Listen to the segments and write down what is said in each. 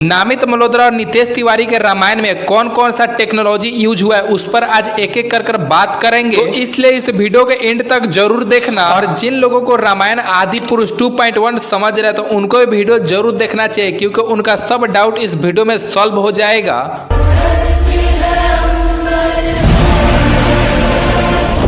नामित मल्होत्रा और नितेश तिवारी के रामायण में कौन कौन सा टेक्नोलॉजी यूज हुआ है उस पर आज एक एक कर बात करेंगे, तो इसलिए इस वीडियो के एंड तक जरूर देखना। और जिन लोगों को रामायण आदि पुरुष 2.1 समझ रहे तो उनको ये वीडियो जरूर देखना चाहिए, क्योंकि उनका सब डाउट इस वीडियो में सॉल्व हो जाएगा।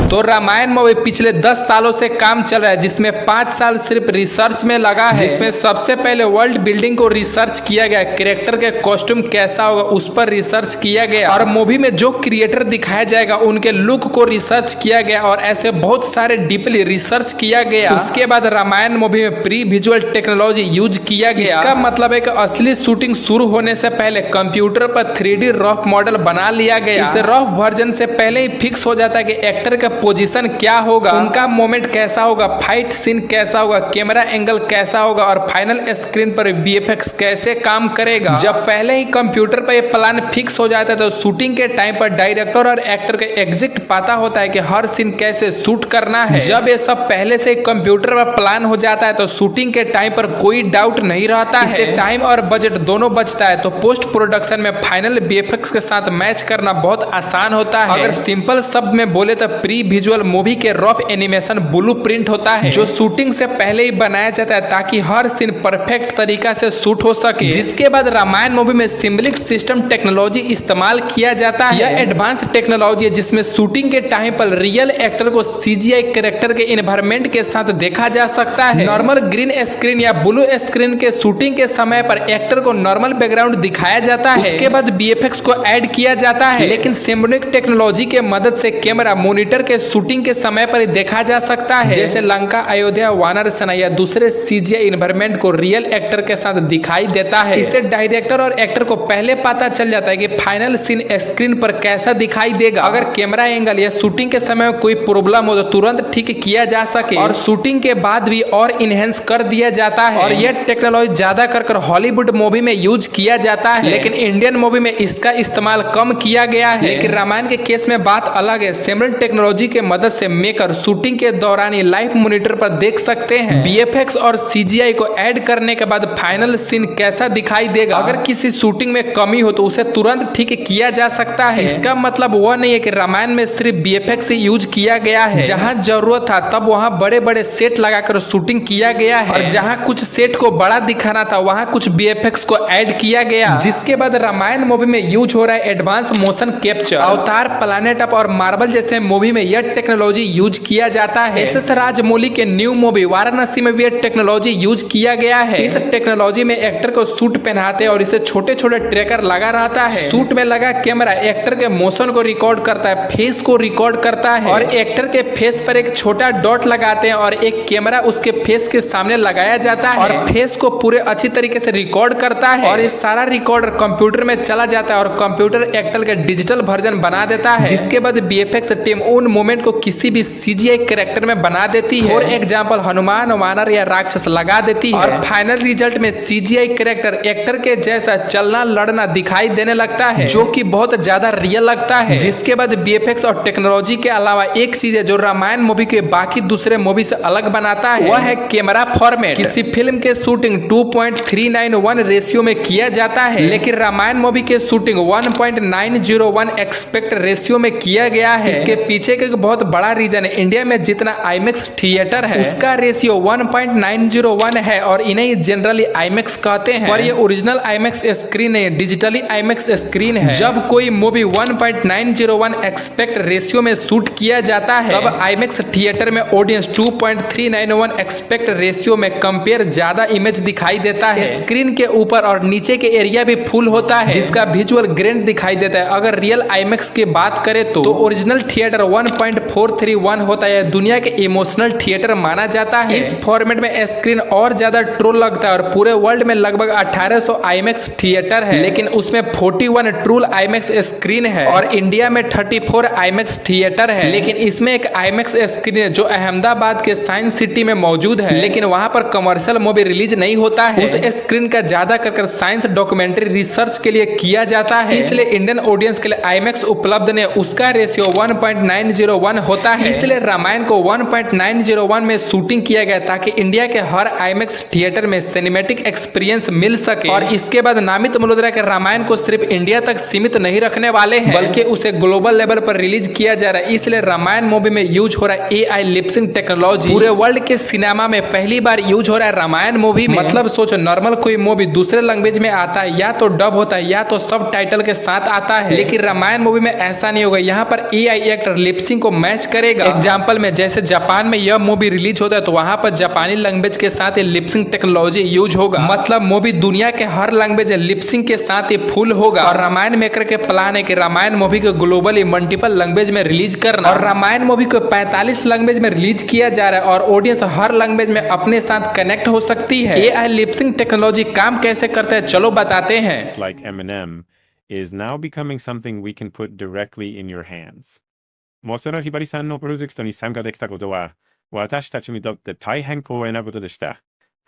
तो रामायण मूवी पिछले 10 सालों से काम चल रहा है, जिसमें 5 साल सिर्फ रिसर्च में लगा है, जिसमें सबसे पहले वर्ल्ड बिल्डिंग को रिसर्च किया गया, कैरेक्टर के कॉस्ट्यूम कैसा होगा उस पर रिसर्च किया गया, और मूवी में जो क्रिएटर दिखाया जाएगा उनके लुक को रिसर्च किया गया, और ऐसे बहुत सारे डीपली रिसर्च किया गया। उसके बाद रामायण मूवी में प्री विजुअल टेक्नोलॉजी यूज किया गया। इसका मतलब है कि असली शूटिंग शुरू होने से पहले कंप्यूटर पर 3D रफ मॉडल बना लिया गया। इस रफ वर्जन से पहले ही फिक्स हो जाता है कि एक्टर का पोजीशन क्या होगा, उनका मोमेंट कैसा होगा, फाइट सीन कैसा होगा, कैमरा एंगल कैसा होगा, और फाइनल स्क्रीन पर VFX कैसे काम करेगा। जब पहले ही कंप्यूटर पर यह प्लान फिक्स हो जाता है तो शूटिंग के टाइम पर डायरेक्टर और एक्टर के एग्जैक्ट पता होता है कि हर सीन कैसे शूट करना है। जब ये सब पहले से कंप्यूटर पर प्लान हो जाता है तो शूटिंग के टाइम पर कोई डाउट नहीं रहता है। इससे टाइम और बजट दोनों बचता है, तो पोस्ट प्रोडक्शन में फाइनल VFX के साथ मैच करना बहुत आसान होता है। अगर सिंपल शब्द में बोले तो प्री विजुअल मूवी के रफ एनिमेशन ब्लूप्रिंट होता है, जो शूटिंग से पहले ही बनाया जाता है ताकि हर सीन परफेक्ट तरीका से शूट हो सके। जिसके बाद रामायण मूवी में सिम्बलिक सिस्टम टेक्नोलॉजी इस्तेमाल किया जाता है। यह एडवांस टेक्नोलॉजी है जिसमें शूटिंग के टाइम पर रियल एक्टर को CGI कैरेक्टर के एनवायरमेंट के साथ देखा जा सकता है। नॉर्मल ग्रीन स्क्रीन या ब्लू स्क्रीन के शूटिंग के समय पर एक्टर को नॉर्मल बैकग्राउंड दिखाया जाता है, उसके बाद VFX को ऐड किया जाता है। लेकिन सिम्बलिक टेक्नोलॉजी के मदद से कैमरा मॉनिटर के शूटिंग के समय पर देखा जा सकता है, जैसे लंका, अयोध्या, वानर सेना या दूसरे CGI एनवायरमेंट को रियल एक्टर के साथ दिखाई देता है। इससे डायरेक्टर और एक्टर को पहले पता चल जाता है कि फाइनल सीन स्क्रीन पर कैसा दिखाई देगा। अगर कैमरा एंगल या शूटिंग के समय में कोई प्रॉब्लम हो तो तुरंत ठीक किया जा सके, और शूटिंग के बाद भी और इनहेंस कर दिया जाता है। और यह टेक्नोलॉजी ज्यादा कर हॉलीवुड मूवी में यूज किया जाता है, लेकिन इंडियन मूवी में इसका इस्तेमाल कम किया गया है। लेकिन रामायण के केस में बात अलग है। सिमिलर टेक्नोलॉजी के मदद से मेकर शूटिंग के दौरान ही लाइव मॉनिटर पर देख सकते हैं VFX और CGI को ऐड करने के बाद फाइनल सीन कैसा दिखाई देगा। अगर किसी शूटिंग में कमी हो तो उसे तुरंत ठीक किया जा सकता है। इसका मतलब वह नहीं है कि रामायण में सिर्फ VFX ही यूज किया गया है। जहां जरूरत था तब वहां बड़े बड़े सेट लगाकर शूटिंग किया गया है, और जहां कुछ सेट को बड़ा दिखाना था वहां कुछ VFX को ऐड किया गया। जिसके बाद रामायण मूवी में यूज हो रहा है एडवांस मोशन कैप्चर। अवतार, प्लैनेट ऑफ और मार्वल जैसे मूवी में यह टेक्नोलॉजी यूज किया जाता है। SS राजमौली के न्यू मूवी वाराणसी में भी टेक्नोलॉजी यूज किया गया है। इस टेक्नोलॉजी में एक्टर को सूट पहनाते और इसे छोटे छोटे ट्रैकर लगा रहता है। सूट में लगा कैमरा एक्टर के मोशन को रिकॉर्ड करता है, फेस को रिकॉर्ड करता है, और एक्टर के फेस पर एक छोटा डॉट लगाते हैं और एक कैमरा उसके फेस के सामने लगाया जाता है, और फेस को पूरे अच्छी तरीके से रिकॉर्ड करता है, और इस सारा रिकॉर्डर कंप्यूटर में चला जाता है और कंप्यूटर एक्टर का डिजिटल वर्जन बना देता है। जिसके बाद VFX टीम उन मोमेंट को किसी भी CGI कैरेक्टर में बना देती है। फॉर एग्जांपल हनुमान, वानर या राक्षस लगा देती है, और फाइनल रिजल्ट में CGI कैरेक्टर एक्टर के जैसा चलना लड़ना दिखाई देने लगता है, जो कि बहुत ज्यादा रियल लगता है। जिसके बाद VFX और टेक्नोलॉजी के अलावा एक चीज है जो रामायण मूवी के बाकी दूसरे मूवी से अलग बनाता है, वह है कैमरा फॉर्मेट। किसी फिल्म के शूटिंग 2.391 रेशियो में किया जाता है, लेकिन रामायण मूवी के शूटिंग 1.901 एक्सपेक्ट रेशियो में किया गया है। इसके पीछे का बहुत बड़ा रीजन है, इंडिया में जितना IMAX थिएटर है उसका रेशियो 1.901 है, और इन्हें जनरली IMAX कहते हैं। और ये ओरिजिनल IMAX स्क्रीन है, डिजिटली IMAX स्क्रीन है। जब कोई मूवी 1.901 एक्सपेक्ट रेशियो में शूट किया जाता है तब IMAX थिएटर में ऑडियंस 2.391 एक्सपेक्ट रेशियो में कंपेयर ज्यादा इमेज दिखाई देता है। स्क्रीन के ऊपर और नीचे के एरिया भी फुल होता है, जिसका विजुअल ग्रेन दिखाई देता है। अगर रियल IMAX की बात करें तो ओरिजिनल थिएटर 1.431 होता है, दुनिया के इमोशनल थिएटर माना जाता है। इस फॉर्मेट में स्क्रीन और ज्यादा ट्रोल लगता है, और पूरे वर्ल्ड में लगभग 1800 IMAX थिएटर है, लेकिन उसमें 41 ट्रूल IMAX स्क्रीन है, और इंडिया में 34 IMAX थिएटर है। लेकिन इसमें एक IMAX स्क्रीन है जो अहमदाबाद के साइंस सिटी में मौजूद है, लेकिन वहां पर कमर्शियल मूवी रिलीज नहीं होता है। उस स्क्रीन का ज्यादा कर साइंस डॉक्यूमेंट्री रिसर्च के लिए किया जाता है, इसलिए इंडियन ऑडियंस के लिए IMAX उपलब्ध नहीं। उसका रेशियो 1.901 1901 होता है, इसलिए रामायण को 1.901 में शूटिंग किया गया ताकि इंडिया के हर आईमैक्स थिएटर में सिनेमैटिक एक्सपीरियंस मिल सके। और इसके बाद नामित मल्होत्रा के रामायण को सिर्फ इंडिया तक सीमित नहीं रखने वाले हैं, बल्कि उसे ग्लोबल लेवल पर रिलीज किया जा रहा है। इसलिए रामायण मूवी में यूज हो रहा है AI लिपसिंग टेक्नोलॉजी। पूरे वर्ल्ड के सिनेमा में पहली बार यूज हो रहा है रामायण मूवी में। मतलब सोचो, नॉर्मल कोई मूवी दूसरे लैंग्वेज में आता है या तो डब होता है या तो सब टाइटल के साथ आता है, लेकिन रामायण मूवी में ऐसा नहीं होगा। यहाँ पर AI एक्टर लिपसिंग को मैच करेगा। एग्जाम्पल में जैसे जापान में यह मूवी रिलीज होता है तो वहां पर जापानी लैंग्वेज के साथ लिपसिंग टेक्नोलॉजी यूज होगा। मतलब मूवी दुनिया के हर लैंग्वेज लिपसिंग के साथ ही फुल होगा। और रामायण मेकर के प्लान है कि रामायण मूवी को ग्लोबली मल्टीपल लैंग्वेज में रिलीज करना। और रामायण मूवी को 45 लैंग्वेज में रिलीज किया जा रहा है और ऑडियंस हर लैंग्वेज में अपने साथ कनेक्ट हो सकती है। AI लिपसिंग टेक्नोलॉजी काम कैसे करता है, चलो बताते हैं। Like Eminem is now becoming something we can put directly in your hands. もうそのひばりさんのプロジェクトに参加できたことは私たちにとって大変光栄なことでした。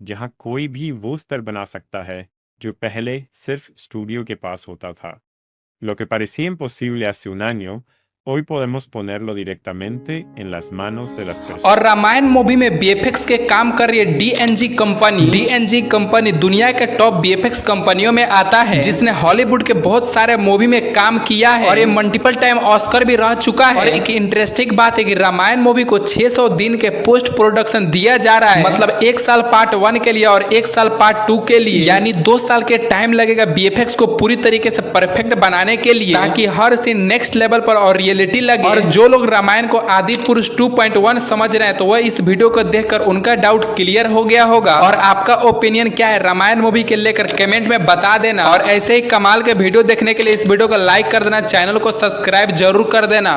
जहाँ कोई भी वो स्तर बना सकता है जो पहले सिर्फ स्टूडियो के पास होता था। Lo que parecía imposible hace un año hoy podemos ponerlo directamente en las manos de las personas। और रामायण मूवी में BFX के काम कर रही है DNG कंपनी। DNG कंपनी दुनिया के टॉप BFX कंपनियों में आता है, जिसने हॉलीवुड के बहुत सारे मूवी में काम किया है और ये मल्टीपल टाइम ऑस्कर भी रह चुका है। और एक इंटरेस्टिंग बात है कि रामायण मूवी को 600 दिन के पोस्ट प्रोडक्शन दिया जा रहा है। मतलब 1 साल पार्ट 1 के लिए और 1 साल पार्ट 2 के लिए, यानी 2 साल के टाइम लगेगा BFX को पूरी तरीके से परफेक्ट बनाने के लिए, ताकि हर सीन नेक्स्ट लेवल पर और लगे। और जो लोग रामायण को आदि पुरुष 2.1 समझ रहे हैं तो वह इस वीडियो को देखकर उनका डाउट क्लियर हो गया होगा। और आपका ओपिनियन क्या है रामायण मूवी के लेकर कमेंट में बता देना। और ऐसे ही कमाल के वीडियो देखने के लिए इस वीडियो को लाइक कर देना, चैनल को सब्सक्राइब जरूर कर देना।